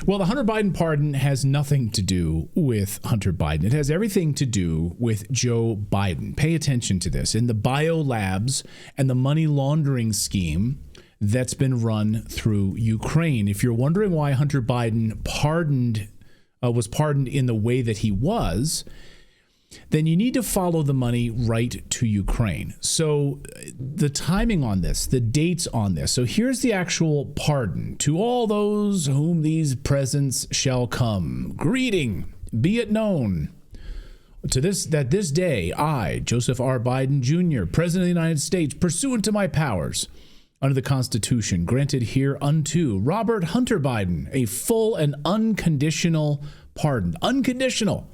Well, the Hunter Biden pardon has nothing to do with Hunter Biden. It has everything to do with Joe Biden. Pay attention to this. In the biolabs and the money laundering scheme that's been run through Ukraine. If you're wondering why Hunter Biden was pardoned in the way that he was, then you need to follow the money right to Ukraine. So the timing on this, the dates on this. So here's the actual pardon. To all those whom these presents shall come, greeting, be it known. That this day, I, Joseph R. Biden Jr., President of the United States, pursuant to my powers under the Constitution, granted hereunto Robert Hunter Biden a full and unconditional pardon. Unconditional.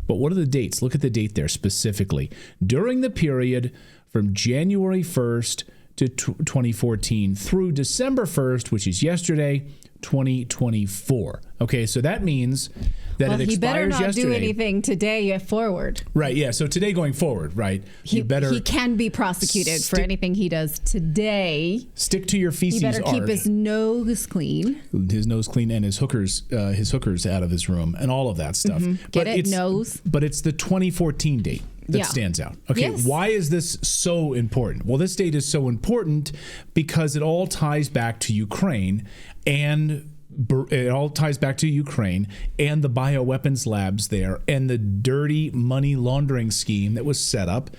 But what are the dates? Look at the date there specifically. During the period from January 1st to 2014 through December 1st, which is yesterday, 2024. Okay, so that means that it expires yesterday. He better not do anything today forward. Right, yeah. So today going forward, right? He can be prosecuted for anything he does today. Stick to your feces. He better keep his nose clean. His nose clean and his hookers out of his room and all of that stuff. Mm-hmm. Nose. But it's the 2014 date that stands out. Okay, yes. Why is this so important? Well, this date is so important because it all ties back to Ukraine and the bioweapons labs there and the dirty money laundering scheme that was set up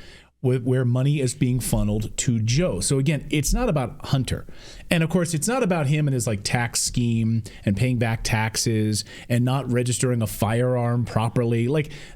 where money is being funneled to Joe. So again, it's not about Hunter. And of course, it's not about him and his tax scheme and paying back taxes and not registering a firearm properly.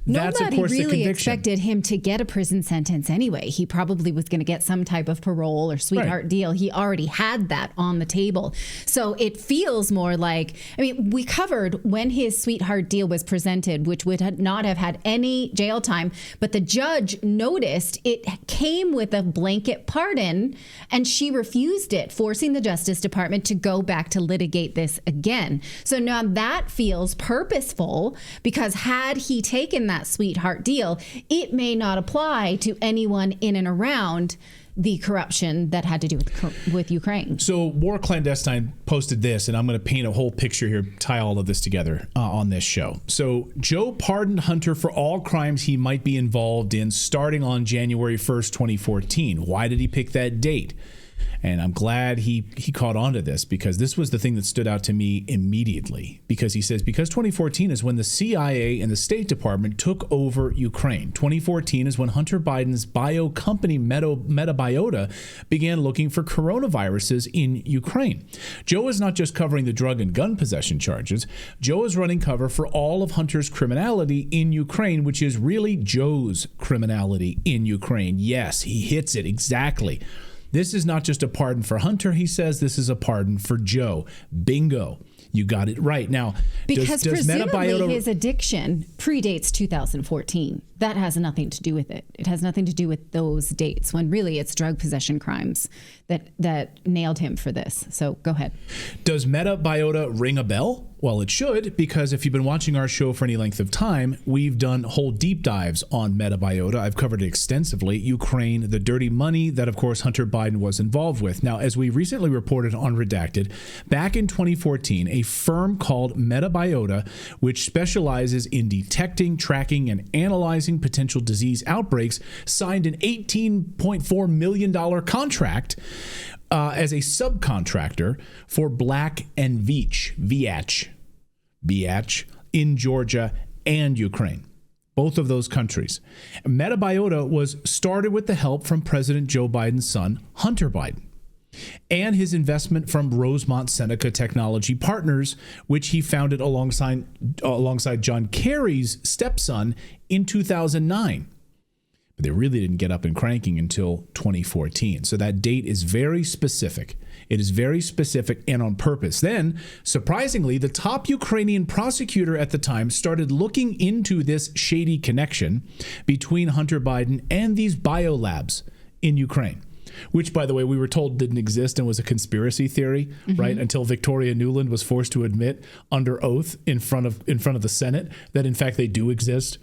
That's of course the conviction. Nobody really expected him to get a prison sentence anyway. He probably was going to get some type of parole or sweetheart deal. He already had that on the table. So it feels more like, we covered when his sweetheart deal was presented, which would not have had any jail time, but the judge noticed it came with a blanket pardon, and she refused it, forcing the Justice Department to go back to litigate this again. So now that feels purposeful, because had he taken that sweetheart deal, it may not apply to anyone in and around the corruption that had to do with Ukraine. So War Clandestine posted this, and I'm going to paint a whole picture here, tie all of this together on this show. So Joe pardoned Hunter for all crimes he might be involved in starting on January 1st, 2014. Why did he pick that date? And I'm glad he caught on to this, because this was the thing that stood out to me immediately. Because he says, because 2014 is when the CIA and the State Department took over Ukraine. 2014 is when Hunter Biden's bio company Metabiota began looking for coronaviruses in Ukraine. Joe is not just covering the drug and gun possession charges. Joe is running cover for all of Hunter's criminality in Ukraine, which is really Joe's criminality in Ukraine. Yes, he hits it exactly. This is not just a pardon for Hunter, he says. This is a pardon for Joe. Bingo. You got it right. Now, because presumably his addiction predates 2014. That has nothing to do with it. It has nothing to do with those dates, when really it's drug possession crimes that nailed him for this. So go ahead. Does Metabiota ring a bell? Well, it should, because if you've been watching our show for any length of time, we've done whole deep dives on Metabiota. I've covered it extensively. Ukraine, the dirty money that, of course, Hunter Biden was involved with. Now, as we recently reported on Redacted, back in 2014, a firm called Metabiota, which specializes in detecting, tracking, and analyzing potential disease outbreaks, signed an $18.4 million contract as a subcontractor for Black and Veatch in Georgia and Ukraine, both of those countries. Metabiota was started with the help from President Joe Biden's son, Hunter Biden, and his investment from Rosemont Seneca Technology Partners, which he founded alongside John Kerry's stepson in 2009. But they really didn't get up and cranking until 2014. So that date is very specific. It is very specific and on purpose. Then, surprisingly, the top Ukrainian prosecutor at the time started looking into this shady connection between Hunter Biden and these biolabs in Ukraine, which, by the way, we were told didn't exist and was a conspiracy theory, right? Until Victoria Nuland was forced to admit under oath in front of the Senate that, in fact, they do exist.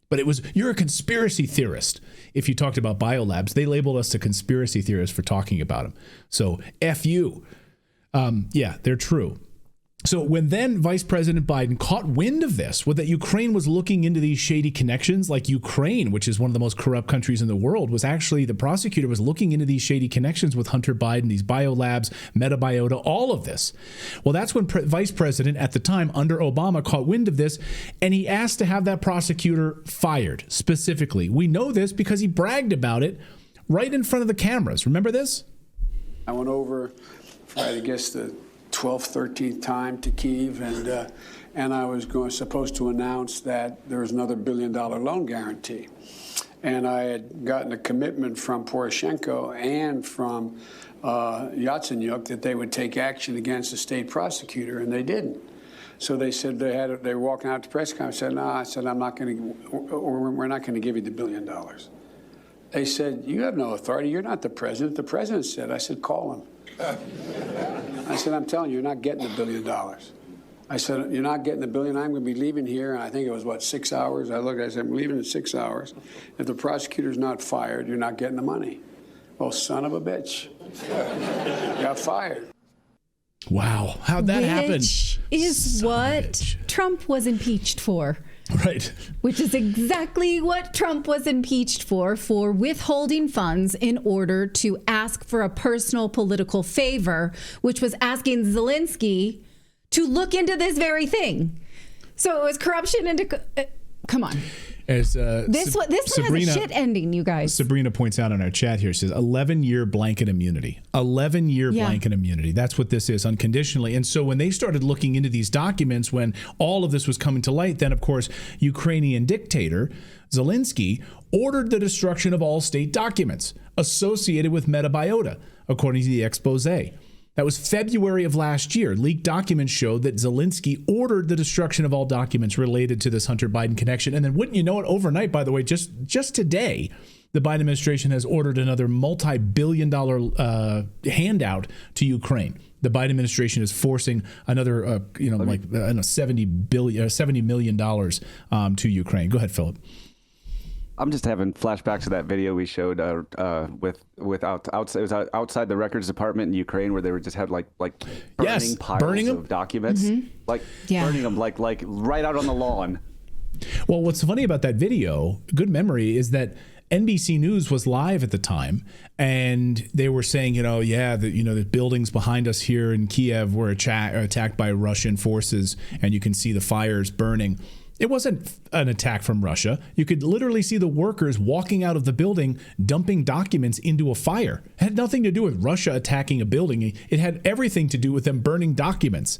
But it was, you're a conspiracy theorist. If you talked about biolabs, they labeled us a conspiracy theorist for talking about them. So F you. Yeah, they're true. So when then Vice President Biden caught wind of this, that Ukraine was looking into these shady connections, like Ukraine, which is one of the most corrupt countries in the world, was actually, the prosecutor was looking into these shady connections with Hunter Biden, these biolabs, Metabiota, all of this. Well, that's when Vice President at the time under Obama caught wind of this, and he asked to have that prosecutor fired specifically. We know this because he bragged about it right in front of the cameras. Remember this? I went over for, I guess, the 12th, 13th time to Kyiv, and I was supposed to announce that there was another $1 billion loan guarantee. And I had gotten a commitment from Poroshenko and from Yatsenyuk that they would take action against the state prosecutor, and they didn't. So they said they were walking out to press conference. I said, no, I said, I'm not going to, or we're not going to give you the $1 billion. They said, you have no authority. You're not the president. The president said. I said, call him. I said, I'm telling you, you're not getting the $1 billion. I said, you're not getting the $1 billion. I'm going to be leaving here. And I think it was, 6 hours? I said, I'm leaving in 6 hours. If the prosecutor's not fired, you're not getting the money. Well, son of a bitch. Got fired. Wow. How'd that happen? Which is what Trump was impeached for. Right. Which is exactly what Trump was impeached for withholding funds in order to ask for a personal political favor, which was asking Zelensky to look into this very thing. So it was corruption and come on. As, this one has a shit ending, you guys. Sabrina points out in our chat here, says 11-year blanket immunity. 11-year blanket immunity. That's what this is, unconditionally. And so when they started looking into these documents, when all of this was coming to light, then, of course, Ukrainian dictator Zelensky ordered the destruction of all state documents associated with Metabiota, according to the expose. That was February of last year. Leaked documents showed that Zelensky ordered the destruction of all documents related to this Hunter Biden connection. And then wouldn't you know it, overnight, by the way, just today, the Biden administration has ordered another multi-billion-dollar handout to Ukraine. The Biden administration is forcing another, $70 million to Ukraine. Go ahead, Philip. I'm just having flashbacks to that video we showed outside the records department in Ukraine, where they were just had like burning piles of documents, burning them like right out on the lawn. Well, what's funny about that video, good memory, is that NBC News was live at the time, and they were saying, the buildings behind us here in Kiev were attacked by Russian forces, and you can see the fires burning. It wasn't an attack from Russia. You could literally see the workers walking out of the building, dumping documents into a fire. It had nothing to do with Russia attacking a building. It had everything to do with them burning documents.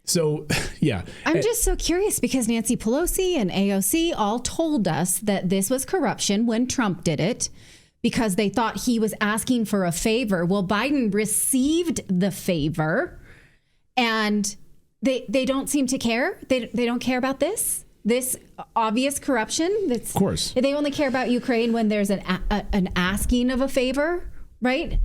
So, yeah. I'm just so curious because Nancy Pelosi and AOC all told us that this was corruption when Trump did it because they thought he was asking for a favor. Well, Biden received the favor and they don't seem to care. They don't care about this obvious corruption. Of course. They only care about Ukraine when there's an asking of a favor, right?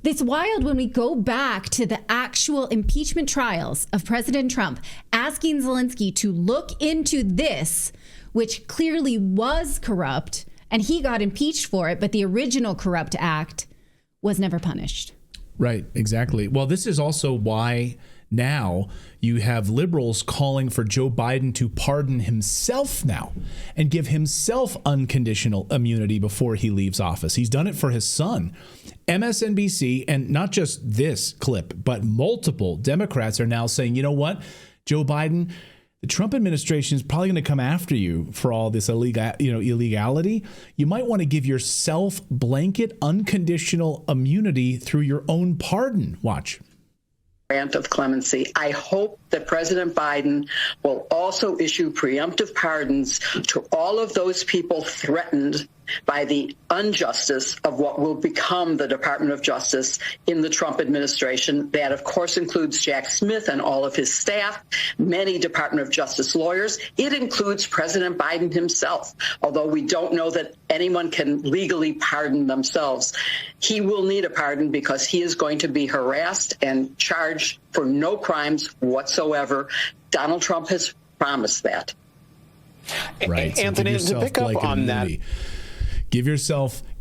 It's wild when we go back to the actual impeachment trials of President Trump asking Zelensky to look into this, which clearly was corrupt, and he got impeached for it, but the original corrupt act was never punished. Right, exactly. Well, this is also why now you have liberals calling for Joe Biden to pardon himself now and give himself unconditional immunity before he leaves office. He's done it for his son. MSNBC, and not just this clip, but multiple Democrats are now saying, you know what, Joe Biden, the Trump administration is probably going to come after you for all this illegality. You might want to give yourself blanket unconditional immunity through your own pardon. Watch. Grant of clemency. I hope that President Biden will also issue preemptive pardons to all of those people threatened by the injustice of what will become the Department of Justice in the Trump administration. That, of course, includes Jack Smith and all of his staff, many Department of Justice lawyers. It includes President Biden himself, although we don't know that anyone can legally pardon themselves. He will need a pardon because he is going to be harassed and charged for no crimes whatsoever. Donald Trump has promised that. Right. Anthony, to pick up on that.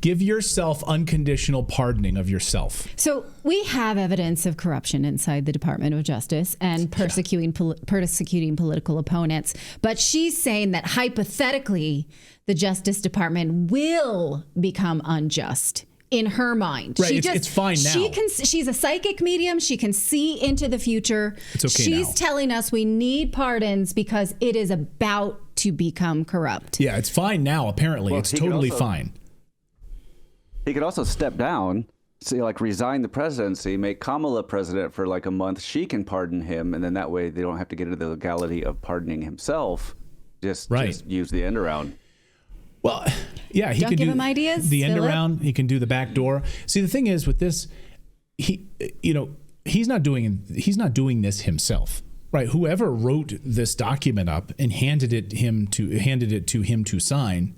Give yourself unconditional pardoning of yourself. So we have evidence of corruption inside the Department of Justice and persecuting political opponents. But she's saying that hypothetically, the Justice Department will become unjust. In her mind, right? It's fine now. She's a psychic medium. She can see into the future. It's okay She's now. telling us we need pardons because it is about to become corrupt. Yeah, it's fine now. Apparently, it's totally fine. He could also step down, say like resign the presidency, make Kamala president for like a month. She can pardon him, and then that way they don't have to get into the legality of pardoning himself. Just use the end around. Well, yeah, he can give do him ideas, the end Philip. around. He can do the back door. See, the thing is with this, he's not doing this himself, right? Whoever wrote this document up and handed it to him to sign.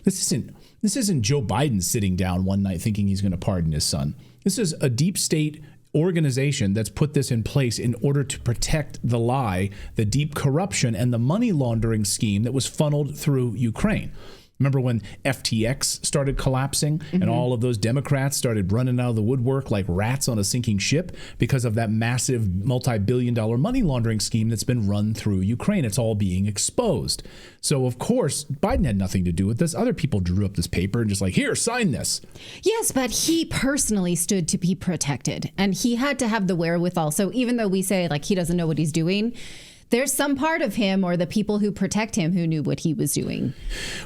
This isn't Joe Biden sitting down one night thinking he's going to pardon his son. This is a deep state organization that's put this in place in order to protect the lie, the deep corruption, and the money laundering scheme that was funneled through Ukraine. Remember when FTX started collapsing and all of those Democrats started running out of the woodwork like rats on a sinking ship because of that massive multi-billion-dollar money laundering scheme that's been run through Ukraine? It's all being exposed. So, of course, Biden had nothing to do with this. Other people drew up this paper and just like, here, sign this. Yes, but he personally stood to be protected and he had to have the wherewithal. So even though we say like he doesn't know what he's doing, there's some part of him or the people who protect him who knew what he was doing.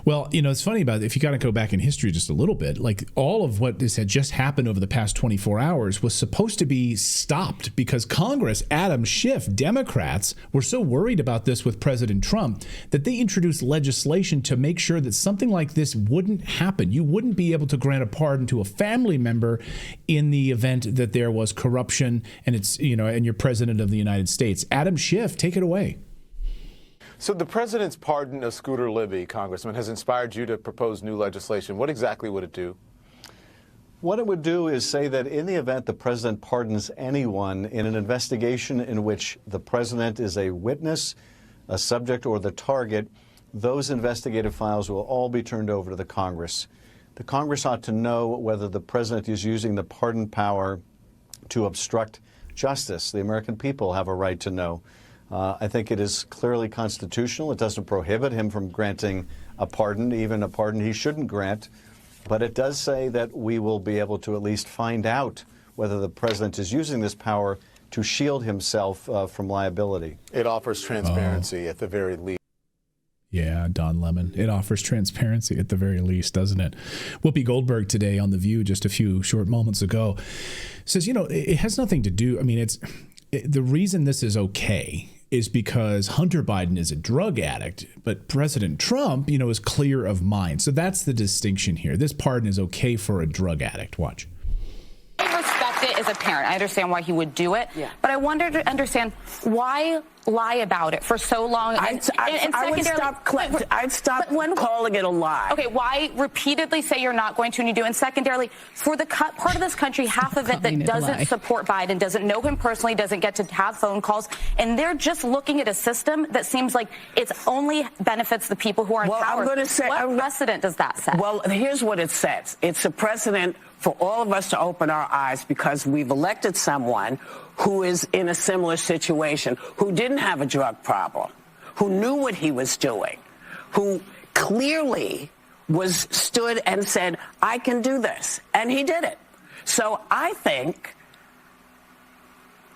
Well, it's funny about it. If you got to go back in history just a little bit, like all of what this had just happened over the past 24 hours was supposed to be stopped because Congress, Adam Schiff, Democrats were so worried about this with President Trump that they introduced legislation to make sure that something like this wouldn't happen. You wouldn't be able to grant a pardon to a family member in the event that there was corruption and and you're president of the United States. Adam Schiff, take it away. So the president's pardon of Scooter Libby, Congressman, has inspired you to propose new legislation. What exactly would it do? What it would do is say that in the event the president pardons anyone in an investigation in which the president is a witness, a subject, or the target, those investigative files will all be turned over to the Congress. The Congress ought to know whether the president is using the pardon power to obstruct justice. The American people have a right to know. I think it is clearly constitutional. It doesn't prohibit him from granting a pardon, even a pardon he shouldn't grant. But it does say that we will be able to at least find out whether the president is using this power to shield himself from liability. It offers transparency at the very least. Yeah, Don Lemon. It offers transparency at the very least, doesn't it? Whoopi Goldberg today on The View just a few short moments ago says, it has nothing to do. I mean, the reason this is okay is because Hunter Biden is a drug addict, but President Trump, is clear of mind. So that's the distinction here. This pardon is okay for a drug addict. Watch. I respect it as a parent. I understand why he would do it, but I wonder to understand why lie about it for so long. I'd stop calling it a lie. Okay, why repeatedly say you're not going to and you do? And secondarily, for the part of this country, half of it that doesn't support Biden, doesn't know him personally, doesn't get to have phone calls, and they're just looking at a system that seems like it only benefits the people who are in power. I'm going to say, what precedent does that set? Well, here's what it says. It's a precedent for all of us to open our eyes because we've elected someone who is in a similar situation, who didn't have a drug problem, who knew what he was doing, who clearly stood and said, I can do this. And he did it. So I think,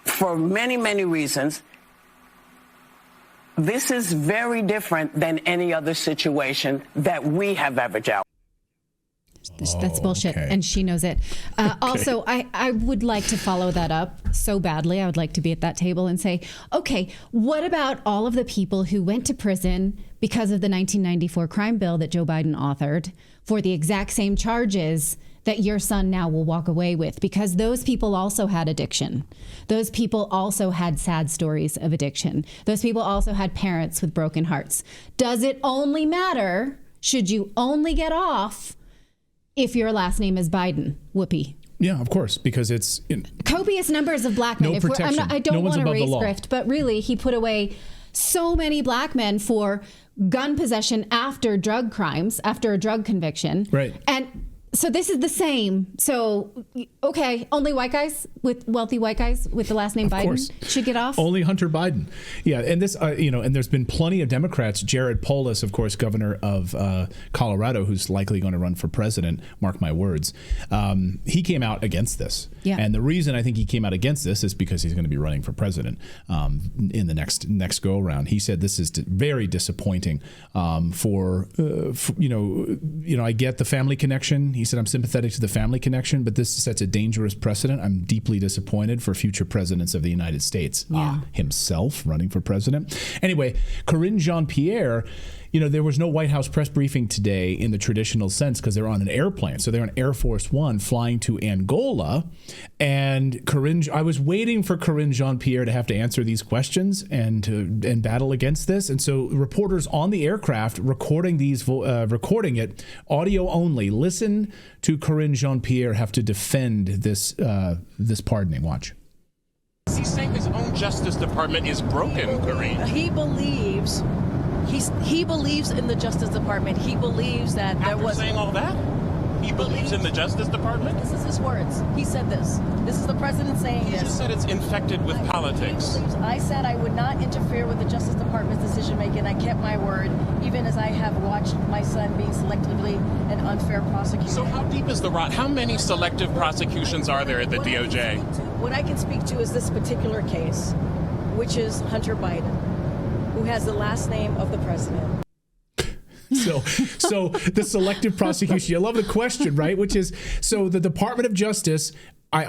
for many, many reasons, this is very different than any other situation that we have ever dealt with. That's bullshit, and she knows it. Also, I would like to follow that up so badly. I would like to be at that table and say, okay, what about all of the people who went to prison because of the 1994 crime bill that Joe Biden authored for the exact same charges that your son now will walk away with? Because those people also had addiction. Those people also had sad stories of addiction. Those people also had parents with broken hearts. Does it only matter? Should you only get off if your last name is Biden? Whoopi. Yeah, of course, because it's copious numbers of black men. No protection. I don't No one's want to above the race law. grift, but really, he put away so many black men for gun possession after drug crimes, after a drug conviction. Right. And so this is the same. So, okay, only wealthy white guys with the last name Of Biden course. should get off? Only Hunter Biden. Yeah, and this, and there's been plenty of Democrats. Jared Polis, of course, governor of Colorado, who's likely going to run for president, mark my words. He came out against this. Yeah. And the reason I think he came out against this is because he's going to be running for president in the next go-around. He said this is very disappointing for I get the family connection. He said, I'm sympathetic to the family connection, but this sets a dangerous precedent. I'm deeply disappointed for future presidents of the United States. Yeah. Himself running for president. Anyway, Karine Jean-Pierre, there was no White House press briefing today in the traditional sense because they're on an airplane. So they're on Air Force One flying to Angola. And I was waiting for Karine Jean-Pierre to have to answer these questions and battle against this. And so reporters on the aircraft recording it audio only. Listen to Karine Jean-Pierre have to defend this pardoning. Watch. He's saying his own Justice Department is broken, Karine. He believes in the Justice Department. He believes that After saying all that? He believes in the Justice Department? This is his words. He said this. This is the president saying this. He just said it's infected with politics. I said I would not interfere with the Justice Department's decision-making. I kept my word, even as I have watched my son being selectively and unfair prosecuted. So how deep is the rot? How many selective prosecutions are there at the DOJ? What I can speak to is this particular case, which is Hunter Biden, who has the last name of the president. So the selective prosecution, I love the question, right? Which is, so the Department of Justice,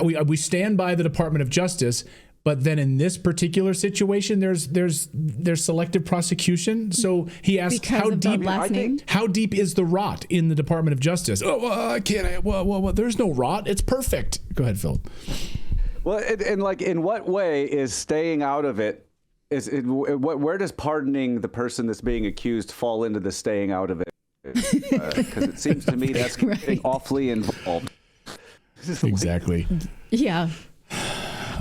we stand by the Department of Justice, but then in this particular situation, there's selective prosecution. So he asked, how deep is the rot in the Department of Justice? There's no rot. It's perfect. Go ahead, Philip. Well, in what way is staying out of it? Where does pardoning the person that's being accused fall into the staying out of it? Because it seems to me that's getting awfully involved. Exactly. Yeah.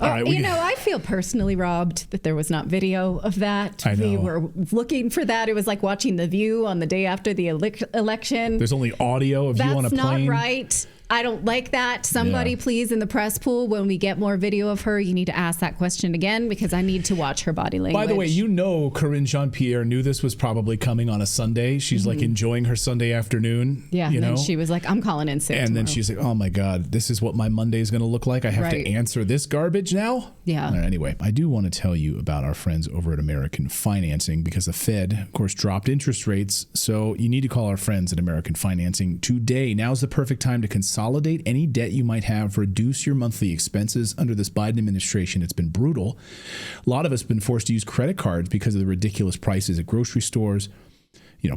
All right, I feel personally robbed that there was not video of that. I know. We were looking for that. It was like watching The View on the day after the election. There's only audio of you on a plane. That's not right. I don't like that. Somebody, please, in the press pool, when we get more video of her, you need to ask that question again because I need to watch her body language. By the way, Karine Jean-Pierre knew this was probably coming on a Sunday. She's like enjoying her Sunday afternoon. Yeah, and then she was like, I'm calling in sick And tomorrow. then she's like, oh my God, this is what my Monday is going to look like. I have to answer this garbage now? Yeah. Anyway, I do want to tell you about our friends over at American Financing because the Fed, of course, dropped interest rates. So you need to call our friends at American Financing today. Now's the perfect time to consolidate any debt you might have, reduce your monthly expenses. Under this Biden administration, it's been brutal. A lot of us have been forced to use credit cards because of the ridiculous prices at grocery stores.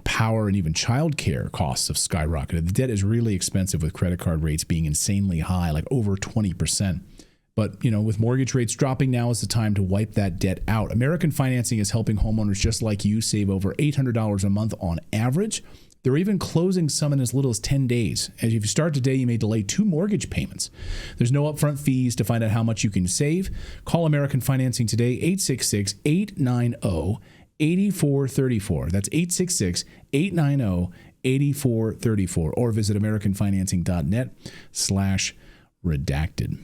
Power and even childcare costs have skyrocketed. The debt is really expensive with credit card rates being insanely high, like over 20%. But, with mortgage rates dropping, now is the time to wipe that debt out. American Financing is helping homeowners just like you save over $800 a month on average. They're even closing some in as little as 10 days. As if you start today, you may delay 2 mortgage payments. There's no upfront fees to find out how much you can save. Call American Financing today, 866-890-8434. That's 866-890-8434. Or visit AmericanFinancing.net/redacted.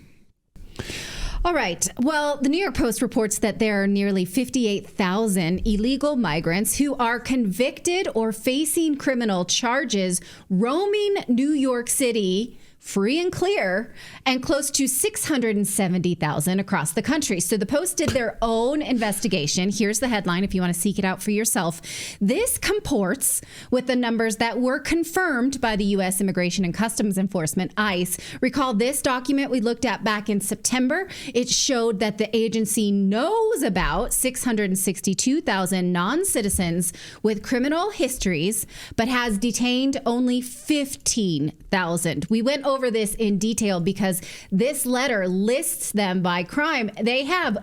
All right. Well, the New York Post reports that there are nearly 58,000 illegal migrants who are convicted or facing criminal charges roaming New York City free and clear, and close to 670,000 across the country. So the Post did their own investigation. Here's the headline if you want to seek it out for yourself. This comports with the numbers that were confirmed by the U.S. Immigration and Customs Enforcement, ICE. Recall this document we looked at back in September. It showed that the agency knows about 662,000 non-citizens with criminal histories, but has detained only 15,000. We went over this in detail because this letter lists them by crime. They have,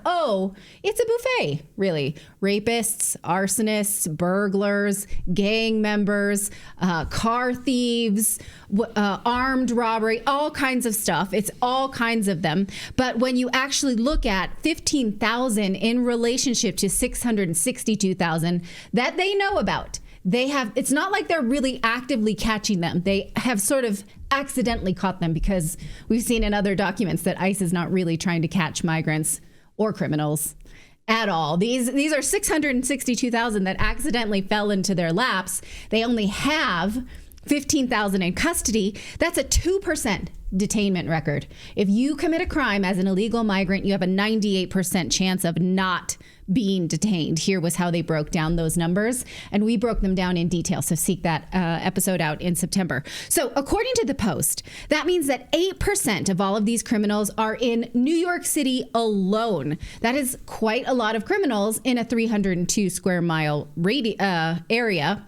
it's a buffet, really. Rapists, arsonists, burglars, gang members, car thieves, armed robbery, all kinds of stuff. It's all kinds of them. But when you actually look at 15,000 in relationship to 662,000 that they know about, it's not like they're really actively catching them. They have sort of accidentally caught them because we've seen in other documents that ICE is not really trying to catch migrants or criminals at all. These are 662,000 that accidentally fell into their laps. They only have 15,000 in custody. That's a 2% detainment record. If you commit a crime as an illegal migrant, you have a 98% chance of not being detained. Here was how they broke down those numbers, and we broke them down in detail. So seek that episode out in September. So according to the Post, that means that 8% of all of these criminals are in New York City alone. That is quite a lot of criminals in a 302 square mile area.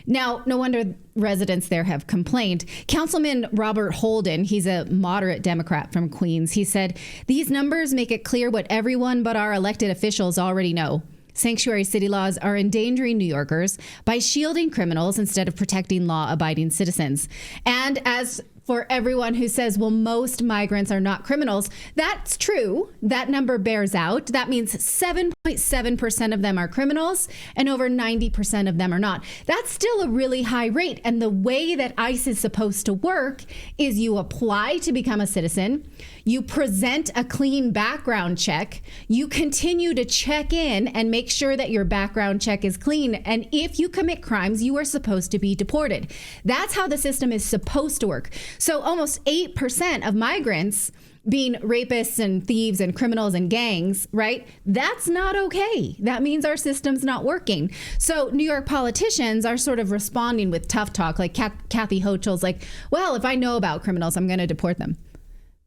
Now, no wonder residents there have complained. Councilman Robert Holden, he's a moderate Democrat from Queens. He said, these numbers make it clear what everyone but our elected officials already know. Sanctuary city laws are endangering New Yorkers by shielding criminals instead of protecting law-abiding citizens. And as for everyone who says, well, most migrants are not criminals, that's true. That number bears out. That means 7.7% of them are criminals and over 90% of them are not. That's still a really high rate. And the way that ICE is supposed to work is you apply to become a citizen, you present a clean background check, you continue to check in and make sure that your background check is clean. And if you commit crimes, you are supposed to be deported. That's how the system is supposed to work. So almost 8% of migrants being rapists and thieves and criminals and gangs, right? That's not okay. That means our system's not working. So New York politicians are sort of responding with tough talk, like Kathy Hochul's like, well, if I know about criminals, I'm going to deport them.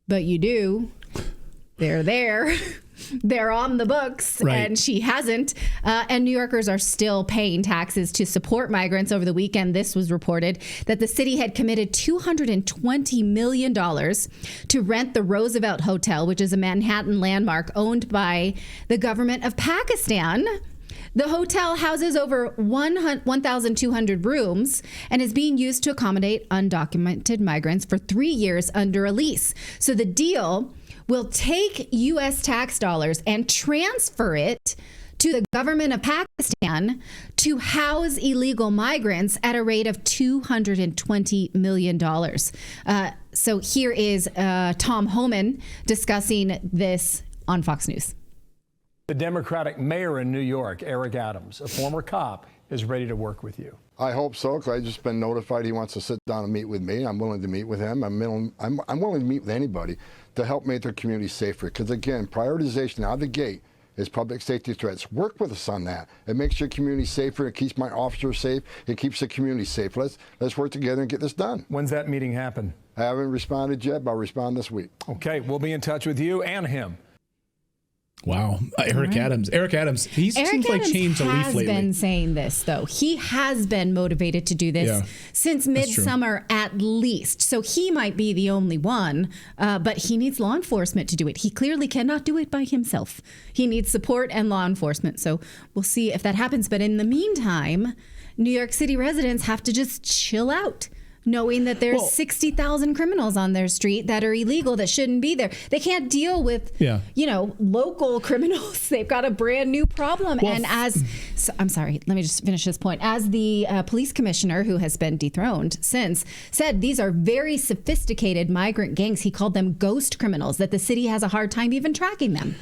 But you do. They're there. They're on the books, right. And she hasn't. And New Yorkers are still paying taxes to support migrants. Over the weekend, this was reported that the city had committed $220 million to rent the Roosevelt Hotel, which is a Manhattan landmark owned by the government of Pakistan. The hotel houses over 1,200 rooms and is being used to accommodate undocumented migrants for 3 years under a lease. So the deal will take U.S. tax dollars and transfer it to the government of Pakistan to house illegal migrants at a rate of $220 million. So here is Tom Homan discussing this on Fox News. The Democratic mayor in New York, Eric Adams, a former cop, is ready to work with you. I hope so, because I've just been notified he wants to sit down and meet with me. I'm willing to meet with him. I'm willing to meet with anybody to help make their community safer. Because again, prioritization out of the gate is public safety threats. Work with us on that. It makes your community safer. It keeps my officers safe. It keeps the community safe. Let's work together and get this done. When's that meeting happen? I haven't responded yet, but I'll respond this week. Okay, we'll be in touch with you and him. Wow. Eric Adams. He seems like changed a leaf lately. Eric Adams has been saying this, though. He has been motivated to do this since midsummer at least. So he might be the only one, but he needs law enforcement to do it. He clearly cannot do it by himself. He needs support and law enforcement. So we'll see if that happens. But in the meantime, New York City residents have to just chill out, knowing that there's 60,000 criminals on their street that are illegal, that shouldn't be there. They can't deal with, local criminals. They've got a brand new problem. Well, and I'm sorry, let me just finish this point. As the police commissioner, who has been dethroned since, said, these are very sophisticated migrant gangs. He called them ghost criminals, that the city has a hard time even tracking them.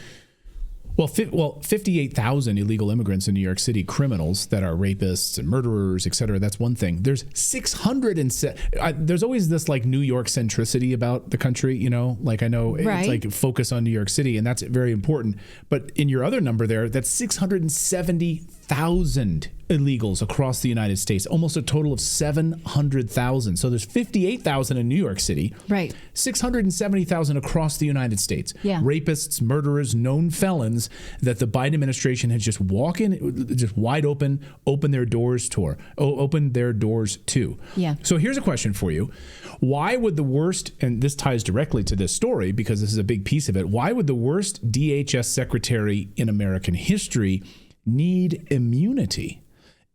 Well, 58,000 illegal immigrants in New York City, criminals that are rapists and murderers, et cetera. That's one thing. There's 607. There's always this like New York centricity about the country, like I know it's like focus on New York City, and that's very important. But in your other number there, that's 670,000 58,000 illegals across the United States, almost a total of 700,000. So there's 58,000 in New York City, right? 670,000 across the United States. Yeah. Rapists, murderers, known felons that the Biden administration has just wide open their doors to. Yeah. So here's a question for you. Why would the worst, and this ties directly to this story because this is a big piece of it, why would the worst DHS secretary in American history need immunity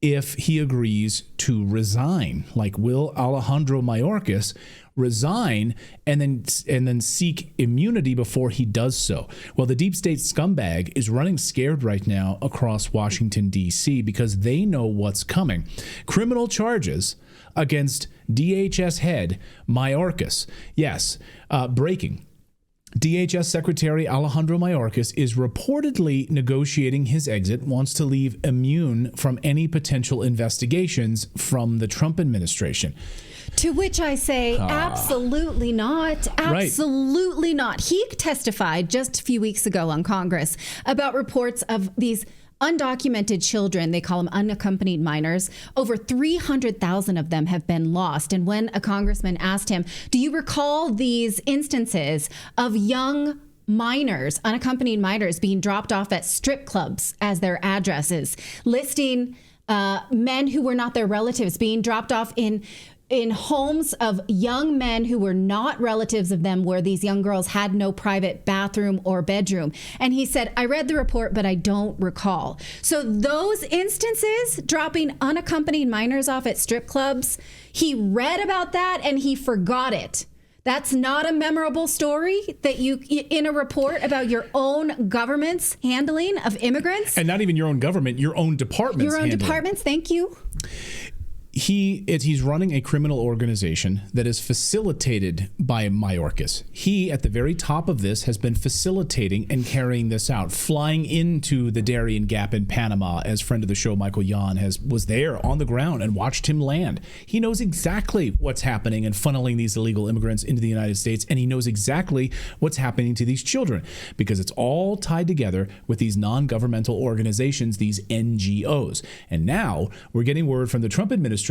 if he agrees to resign? Like, will Alejandro Mayorkas resign and then seek immunity before he does so? Well, the deep state scumbag is running scared right now across Washington, D.C. because they know what's coming. Criminal charges against DHS head Mayorkas. Yes, breaking. DHS Secretary Alejandro Mayorkas is reportedly negotiating his exit, wants to leave immune from any potential investigations from the Trump administration. To which I say, absolutely not. Absolutely not. He testified just a few weeks ago on Congress about reports of these undocumented children. They call them unaccompanied minors. Over 300,000 of them have been lost. And when a congressman asked him, do you recall these instances of young minors, unaccompanied minors, being dropped off at strip clubs as their addresses, listing men who were not their relatives being dropped off in homes of young men who were not relatives of them, where these young girls had no private bathroom or bedroom. And he said, I read the report, but I don't recall. So those instances, dropping unaccompanied minors off at strip clubs, he read about that and he forgot it. That's not a memorable story that you, in a report about your own government's handling of immigrants. And not even your own government, your own department's Your own handling. departments, thank you. He's running a criminal organization that is facilitated by Mayorkas. He, at the very top of this, has been facilitating and carrying this out, flying into the Darien Gap in Panama, as friend of the show Michael Yon was there on the ground and watched him land. He knows exactly what's happening and funneling these illegal immigrants into the United States, and he knows exactly what's happening to these children because it's all tied together with these non-governmental organizations, these NGOs. And now we're getting word from the Trump administration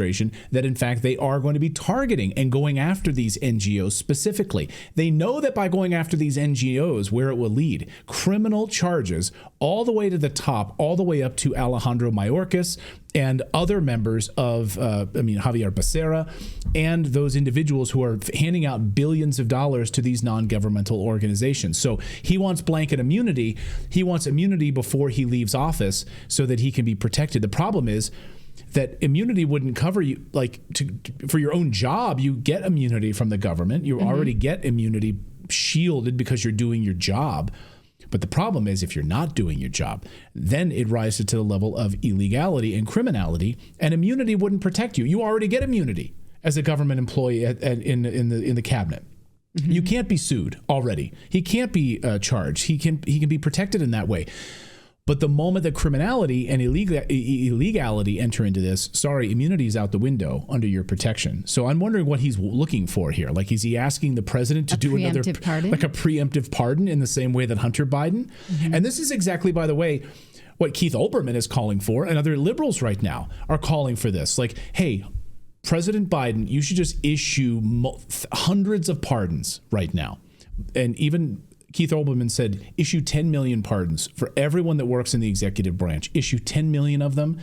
that in fact they are going to be targeting and going after these NGOs specifically. They know that by going after these NGOs, where it will lead, criminal charges all the way to the top, all the way up to Alejandro Mayorkas and other members of, Javier Becerra, and those individuals who are handing out billions of dollars to these non-governmental organizations. So he wants blanket immunity. He wants immunity before he leaves office so that he can be protected. The problem is that immunity wouldn't cover you, for your own job. You get immunity from the government. You already get immunity shielded because you're doing your job. But the problem is, if you're not doing your job, then it rises to the level of illegality and criminality, and immunity wouldn't protect you. You already get immunity as a government employee in the cabinet. You can't be sued already. He can't be charged. He can be protected in that way. But the moment that criminality and illegality enter into this, immunity is out the window under your protection. So I'm wondering what he's looking for here. Like, is he asking the president to do another, like a preemptive pardon in the same way that Hunter Biden? And this is exactly, by the way, what Keith Olbermann is calling for, and other liberals right now are calling for this. Like, hey, President Biden, you should just issue hundreds of pardons right now. And even Keith Olbermann said, issue 10 million pardons for everyone that works in the executive branch. Issue 10 million of them.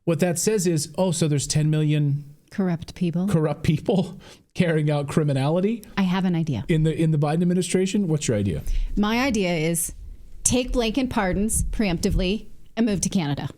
What that says is, so there's 10 million corrupt people carrying out criminality. I have an idea. In the Biden administration? What's your idea? My idea is take blanket pardons preemptively and move to Canada.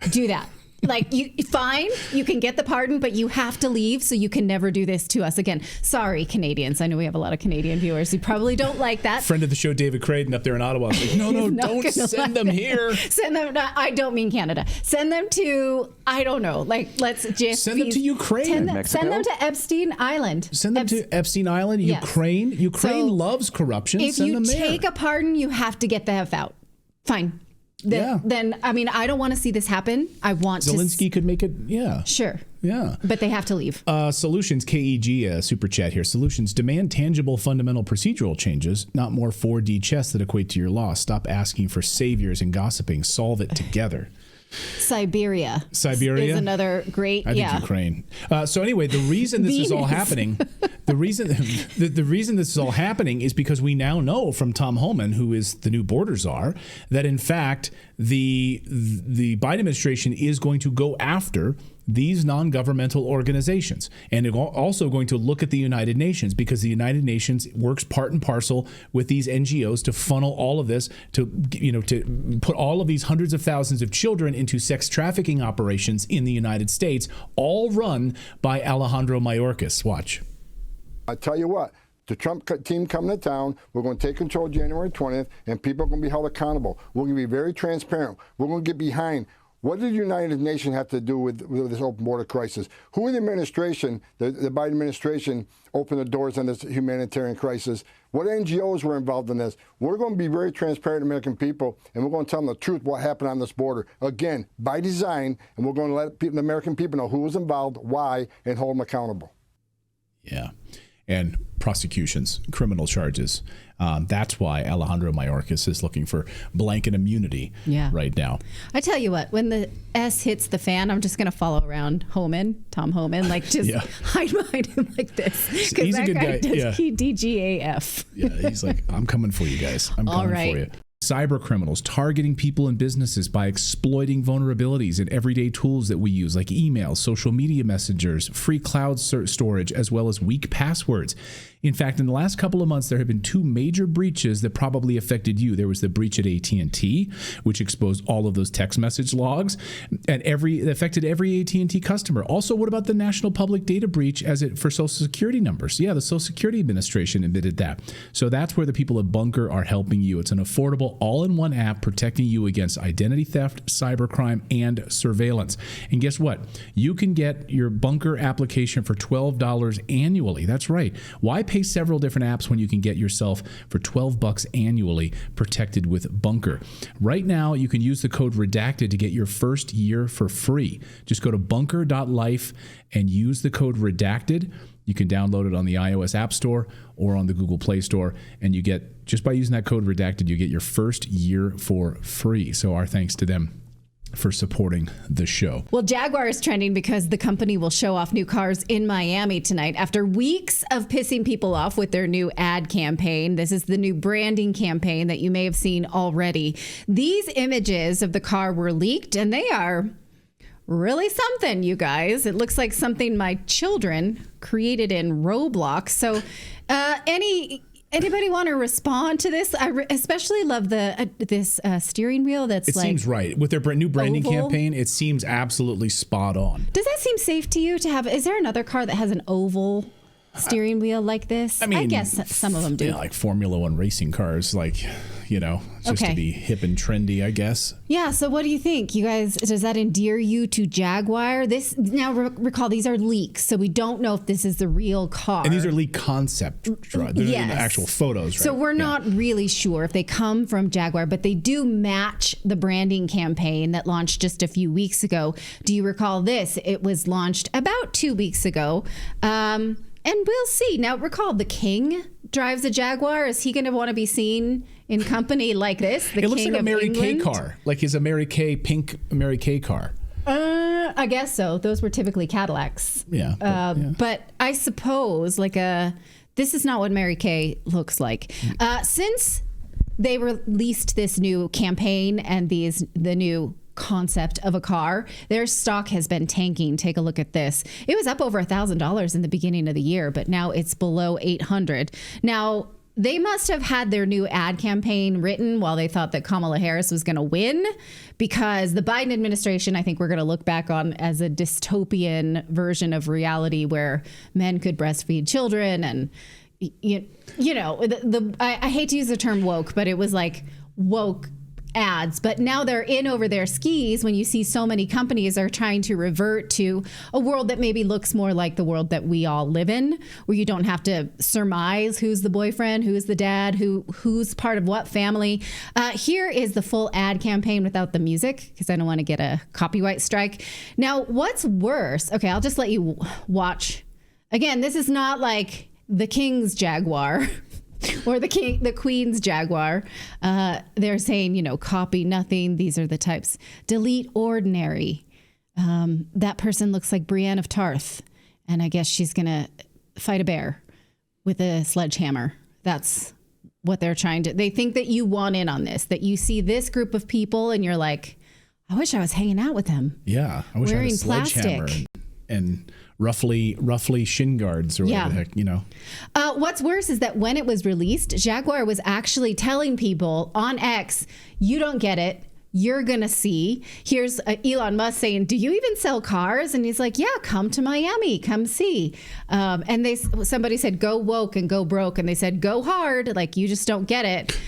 Do that. Like, you can get the pardon, but you have to leave, so you can never do this to us again. Sorry, Canadians. I know we have a lot of Canadian viewers who probably don't like that. Friend of the show, David Craden, up there in Ottawa. Like, no, don't send them here. Send them. I don't mean Canada. Send them to, I don't know. Like, let's just send them to Ukraine. Send them to Epstein Island. Send them to Epstein Island. Yes. Ukraine. Ukraine loves corruption. If you take a pardon, you have to get the F out. Fine. Then I don't want to see this happen. I want Zelensky could make it. Yeah. Sure. Yeah. But they have to leave. Solutions, KEG super chat here. Solutions demand tangible fundamental procedural changes, not more 4D chess that equate to your law. Stop asking for saviors and gossiping. Solve it together. Siberia is another great. I think Ukraine. So anyway, the reason this is all happening, the reason this is all happening is because we now know from Tom Homan, who is the new border czar, that in fact the Biden administration is going to go after these non-governmental organizations, and they're also going to look at the United Nations, because the United Nations works part and parcel with these NGOs to funnel all of this, to put all of these hundreds of thousands of children into sex trafficking operations in the United States, all run by Alejandro Mayorkas. Watch. I tell you what. The Trump team coming to town, we're going to take control January 20th, and people are going to be held accountable. We're going to be very transparent. We're going to get behind. What did the United Nations have to do with this open border crisis? Who in the administration, the Biden administration, opened the doors on this humanitarian crisis? What NGOs were involved in this? We're going to be very transparent to American people, and we're going to tell them the truth, what happened on this border. Again, by design, and we're going to let the American people know who was involved, why, and hold them accountable. Yeah. And prosecutions, criminal charges. That's why Alejandro Mayorkas is looking for blanket immunity right now. I tell you what, when the S hits the fan, I'm just going to follow around Tom Homan, like just hide behind him like this. He's a good guy. He DGAF. Yeah, he's like, I'm coming for you guys. I'm coming for you. Cyber criminals targeting people and businesses by exploiting vulnerabilities in everyday tools that we use, like email, social media messengers, free cloud storage, as well as weak passwords. In fact, in the last couple of months, there have been two major breaches that probably affected you. There was the breach at AT&T, which exposed all of those text message logs, and it affected every AT&T customer. Also, what about the National Public Data breach for Social Security numbers? Yeah, the Social Security Administration admitted that. So that's where the people at Bunker are helping you. It's an affordable, all-in-one app protecting you against identity theft, cybercrime, and surveillance. And guess what? You can get your Bunker application for $12 annually. That's right. Why pay several different apps when you can get yourself for $12 annually protected with Bunker? Right now, you can use the code Redacted to get your first year for free. Just go to bunker.life and use the code Redacted. You can download it on the iOS App Store or on the Google Play Store, and you get, just by using that code Redacted, you get your first year for free. So our thanks to them for supporting the show. Well, Jaguar is trending because the company will show off new cars in Miami tonight after weeks of pissing people off with their new ad campaign. This is the new branding campaign that you may have seen already. These images of the car were leaked, and they are really something, you guys. It looks like something my children created in Roblox. So anybody want to respond to this? I especially love this steering wheel that's it seems right. With their new branding campaign, it seems absolutely spot on. Does that seem safe to you to have? Is there another car that has an oval steering wheel like this? I mean, I guess some of them do. Yeah, like Formula One racing cars, just to be hip and trendy, I guess. Yeah, so what do you think? You guys, does that endear you to Jaguar? Now recall, these are leaks, so we don't know if this is the real car. And these are leak concept drawings. They're the actual photos, right? So we're not really sure if they come from Jaguar, but they do match the branding campaign that launched just a few weeks ago. Do you recall this? It was launched about 2 weeks ago. And we'll see. Now, recall, the king drives a Jaguar. Is he going to want to be seen in company like this? It looks like a Mary Kay car, like his pink Mary Kay car. I guess so. Those were typically Cadillacs. Yeah. But I suppose this is not what Mary Kay looks like. Since they released this new campaign and the new concept of a car, their stock has been tanking. Take a look at this. It was up over $1,000 in the beginning of the year, but now it's below $800. Now, they must have had their new ad campaign written while they thought that Kamala Harris was going to win, because the Biden administration, I think we're going to look back on as a dystopian version of reality where men could breastfeed children. And, I hate to use the term woke, but it was like woke ads. But now they're in over their skis when you see so many companies are trying to revert to a world that maybe looks more like the world that we all live in, where you don't have to surmise who's the boyfriend, who's the dad, who's part of what family. Here is the full ad campaign without the music, because I don't want to get a copyright strike. Now, what's worse? Okay, I'll just let you watch. Again, this is not like the King's Jaguar. Or the Queen's Jaguar. They're saying, copy nothing. These are the types. Delete ordinary. That person looks like Brienne of Tarth. And I guess she's going to fight a bear with a sledgehammer. That's what they're trying to. They think that you want in on this, that you see this group of people and you're like, I wish I was hanging out with them. Yeah. I wish I had a sledgehammer and roughly shin guards or whatever the heck, What's worse is that when it was released, Jaguar was actually telling people on X, you don't get it. You're going to see. Here's Elon Musk saying, do you even sell cars? And he's like, yeah, come to Miami. Come see. And somebody said, go woke and go broke. And they said, go hard. Like, you just don't get it.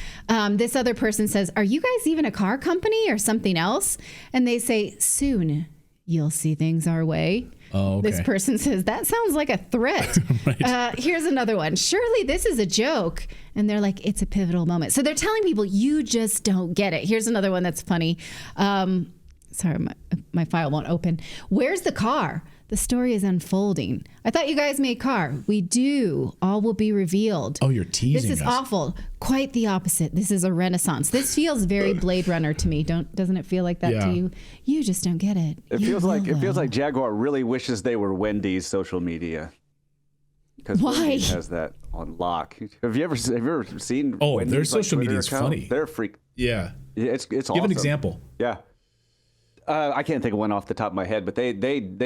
This other person says, are you guys even a car company or something else? And they say, soon you'll see things our way. Oh, okay. This person says, that sounds like a threat. Right. Here's another one. Surely this is a joke. And they're like, it's a pivotal moment. So they're telling people, you just don't get it. Here's another one that's funny. Sorry, my file won't open. Where's the car? The story is unfolding. I thought you guys made car. We do. All will be revealed. Oh, you're teasing This is us. Awful. Quite the opposite. This is a renaissance. This feels very Blade Runner to me. Doesn't it feel like that to you? You just don't get it. It feels like Jaguar really wishes they were Wendy's social media. Because why? Wendy's has that on lock. Have you ever seen? Oh, Wendy's, their social media is account? funny. They're freak. Yeah. It's awesome. Give an example. Yeah. I can't think of one off the top of my head, but they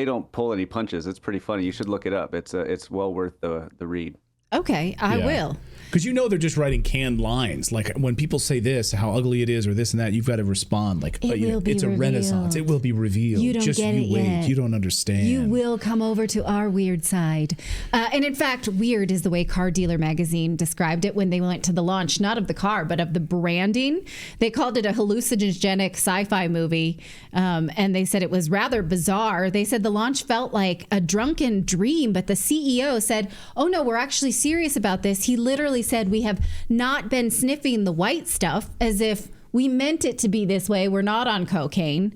don't pull any punches. It's pretty funny. You should look it up. It's well worth the read. Okay, I will. Because they're just writing canned lines. Like when people say this, how ugly it is, or this and that, you've got to respond like, it's a renaissance. It will be revealed. You don't just get you it wait. yet. You don't understand. You will come over to our weird side. And in fact, weird is the way Car Dealer magazine described it when they went to the launch, not of the car, but of the branding. They called it a hallucinogenic sci-fi movie. And they said it was rather bizarre. They said the launch felt like a drunken dream, but the CEO said, oh no, we're actually serious about this. He literally said, we have not been sniffing the white stuff, as if we meant it to be this way. We're not on cocaine.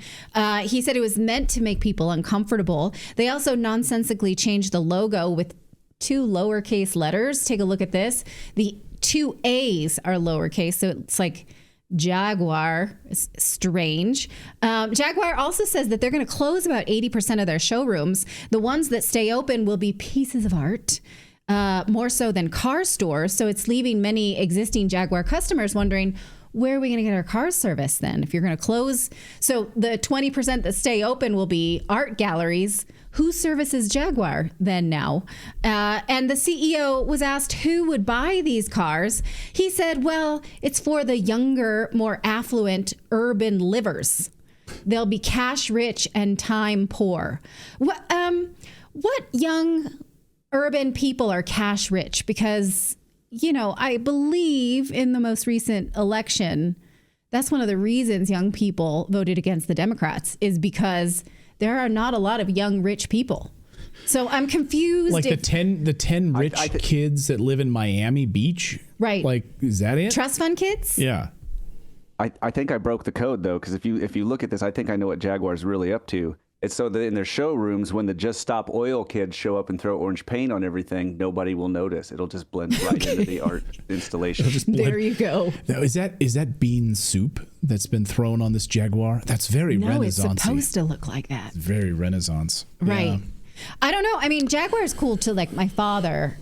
He said it was meant to make people uncomfortable. They also nonsensically changed the logo with 2 lowercase letters. Take a look at this. The 2 A's are lowercase, so it's like Jaguar. It's strange. Jaguar also says that they're going to close about 80% of their showrooms. The ones that stay open will be pieces of art. More so than car stores. So it's leaving many existing Jaguar customers wondering, where are we going to get our car service then? If you're going to close. So the 20% that stay open will be art galleries. Who services Jaguar then now? And the CEO was asked who would buy these cars. He said, well, it's for the younger, more affluent urban livers. They'll be cash rich and time poor. What young urban people are cash rich? Because, I believe in the most recent election, that's one of the reasons young people voted against the Democrats, is because there are not a lot of young rich people. So I'm confused. Like the 10 rich kids that live in Miami Beach? Right. Like, is that it? Trust fund kids? Yeah. I think I broke the code, though, because if you look at this, I think I know what Jaguar's really up to. It's so that in their showrooms, when the Just Stop Oil kids show up and throw orange paint on everything, nobody will notice. It'll just blend right into the art installation. There you go. Now, is that bean soup that's been thrown on this Jaguar? That's very Renaissance-y. No, it's supposed to look like that. It's very Renaissance. Right. Yeah. I don't know. I mean, Jaguar is cool too. Like my father,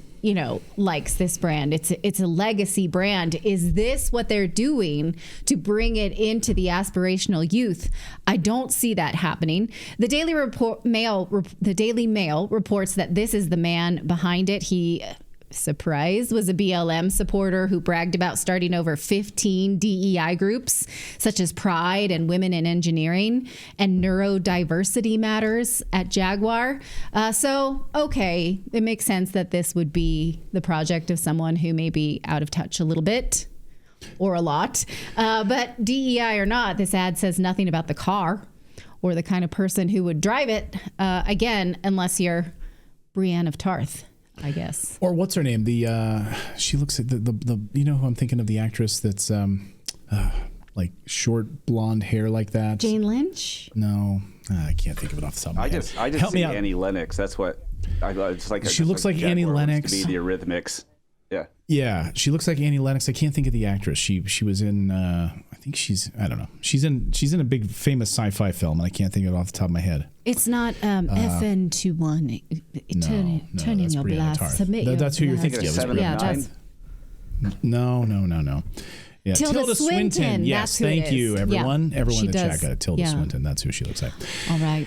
likes this brand. It's a legacy brand. Is this what they're doing to bring it into the aspirational youth? I don't see that happening. The Daily Mail reports that this is the man behind it. He, surprise, was a BLM supporter who bragged about starting over 15 DEI groups, such as Pride and Women in Engineering and Neurodiversity Matters at Jaguar. Okay, it makes sense that this would be the project of someone who may be out of touch a little bit or a lot. But DEI or not, this ad says nothing about the car or the kind of person who would drive it, again, unless you're Brienne of Tarth, I guess. Or what's her name? She looks at the who I'm thinking of, the actress that's like short blonde hair like that. Jane Lynch? No, I can't think of it off the top of my head. I just see Annie Lennox. That's what. It's like she looks like Annie Lennox. To be the Eurythmics. Yeah. Yeah, she looks like Annie Lennox. I can't think of the actress. She was in. I think I don't know. She's in a big famous sci-fi film, and I can't think of it off the top of my head. It's not FN21. Turn in your blast. Submit that's who you're thinking of. That's No. Yeah, Tilda Swinton. Yes, thank you, everyone. Yeah, Everyone in the does. chat got it. Tilda Swinton. That's who she looks like. All right.